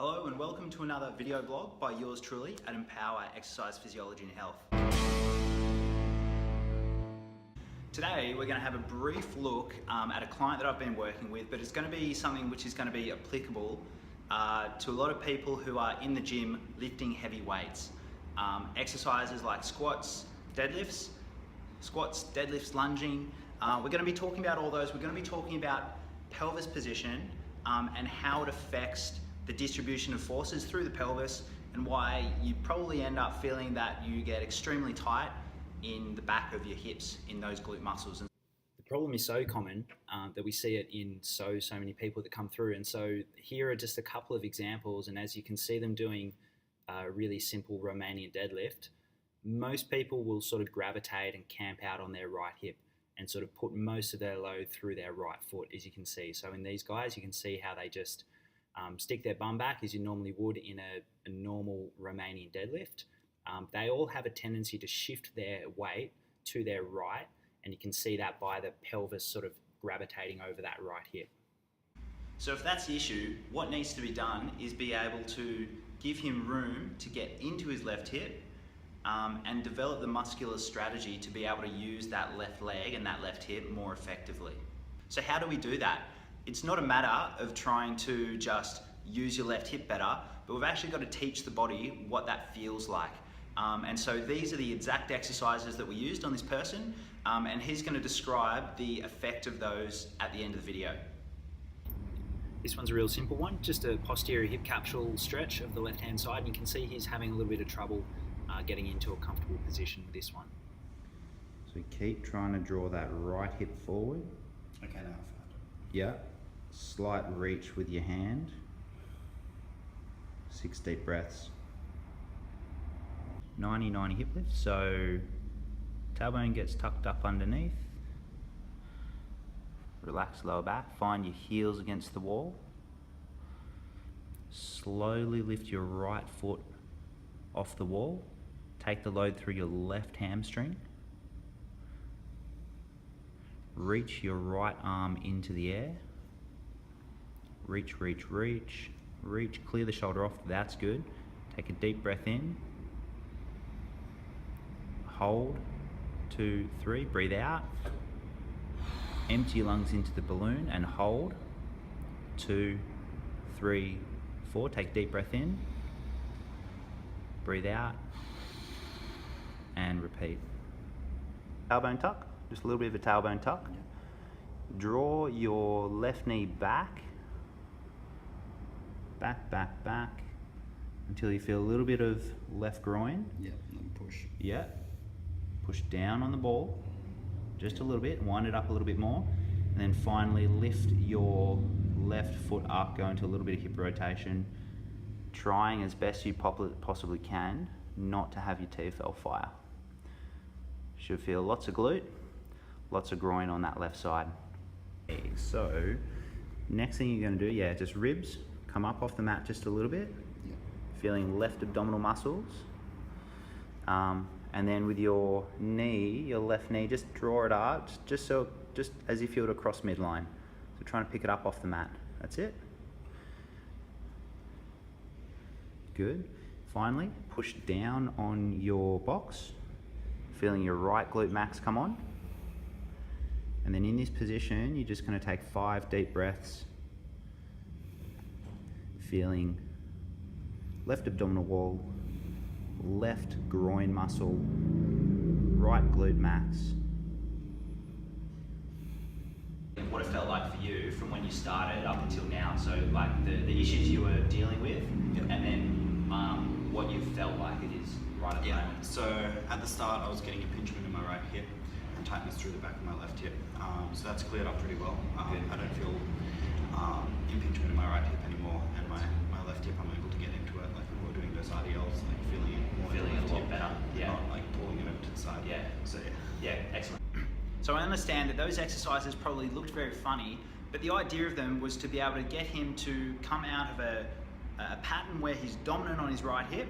Hello and welcome to another video blog by yours truly at Empower Exercise, Physiology and Health. Today we're going to have a brief look at a client that I've been working with, but it's going to be something which is going to be applicable to a lot of people who are in the gym lifting heavy weights. Exercises like squats, deadlifts, lunging. We're going to be talking about all those. We're going to be talking about pelvis position and how it affects the distribution of forces through the pelvis and why you probably end up feeling that you get extremely tight in the back of your hips in those glute muscles. The problem is so common that we see it in so many people that come through, and so here are just a couple of examples, and as you can see them doing a really simple Romanian deadlift, most people will sort of gravitate and camp out on their right hip and sort of put most of their load through their right foot, as you can see. So in these guys, you can see how they just stick their bum back as you normally would in a normal Romanian deadlift. They all have a tendency to shift their weight to their right, and you can see that by the pelvis sort of gravitating over that right hip. So if that's the issue, what needs to be done is be able to give him room to get into his left hip and develop the muscular strategy to be able to use that left leg and that left hip more effectively. So how do we do that? It's not a matter of trying to just use your left hip better, but we've actually got to teach the body what that feels like. And so these are the exact exercises that we used on this person, and he's going to describe the effect of those at the end of the video. This one's a real simple one, just a posterior hip capsule stretch of the left-hand side, and you can see he's having a little bit of trouble getting into a comfortable position with this one. So keep trying to draw that right hip forward. Okay, now I found it. Yeah. Slight reach with your hand. 6 deep breaths. 90-90 hip lift. So tailbone gets tucked up underneath. Relax lower back. Find your heels against the wall. Slowly lift your right foot off the wall. Take the load through your left hamstring. Reach your right arm into the air. Reach, reach, reach, reach, clear the shoulder off, that's good. Take a deep breath in. Hold, 2, 3, breathe out. Empty your lungs into the balloon and hold, 2, 3, 4, take a deep breath in. Breathe out and repeat. Tailbone tuck, just a little bit of a tailbone tuck. Draw your left knee back, back, until you feel a little bit of left groin. Yeah, and then push. Yeah. Push down on the ball, just a little bit, wind it up a little bit more, and then finally lift your left foot up, go into a little bit of hip rotation, trying as best you possibly can not to have your TFL fire. Should feel lots of glute, lots of groin on that left side. Okay, so next thing you're going to do, yeah, just ribs, come up off the mat just a little bit, feeling left abdominal muscles, and then with your knee, your left knee, just draw it out, just as if you were to cross midline. So trying to pick it up off the mat, that's it. Good. Finally, push down on your box, feeling your right glute max come on. And then in this position, you're just going to take 5 deep breaths, feeling left abdominal wall, left groin muscle, right glute max. What it felt like for you from when you started up until now, so like the issues you were dealing with, and then what you felt like it is right at the moment. So at the start I was getting impingement in my right hip and tightness through the back of my left hip. So that's cleared up pretty well. I don't feel impingement in my right hip anymore, and my left hip I'm able to get into it, like when we're doing those RDLs, like feeling it a lot better, not like pulling it over to the side. Yeah. So yeah, excellent. So I understand that those exercises probably looked very funny, but the idea of them was to be able to get him to come out of a pattern where he's dominant on his right hip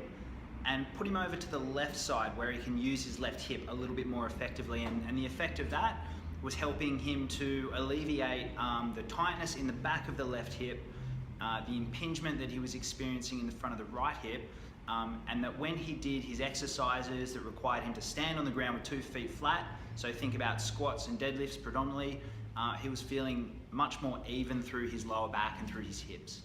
and put him over to the left side where he can use his left hip a little bit more effectively, and the effect of that was helping him to alleviate the tightness in the back of the left hip the impingement that he was experiencing in the front of the right hip, and that when he did his exercises that required him to stand on the ground with 2 feet flat, so think about squats and deadlifts predominantly, he was feeling much more even through his lower back and through his hips.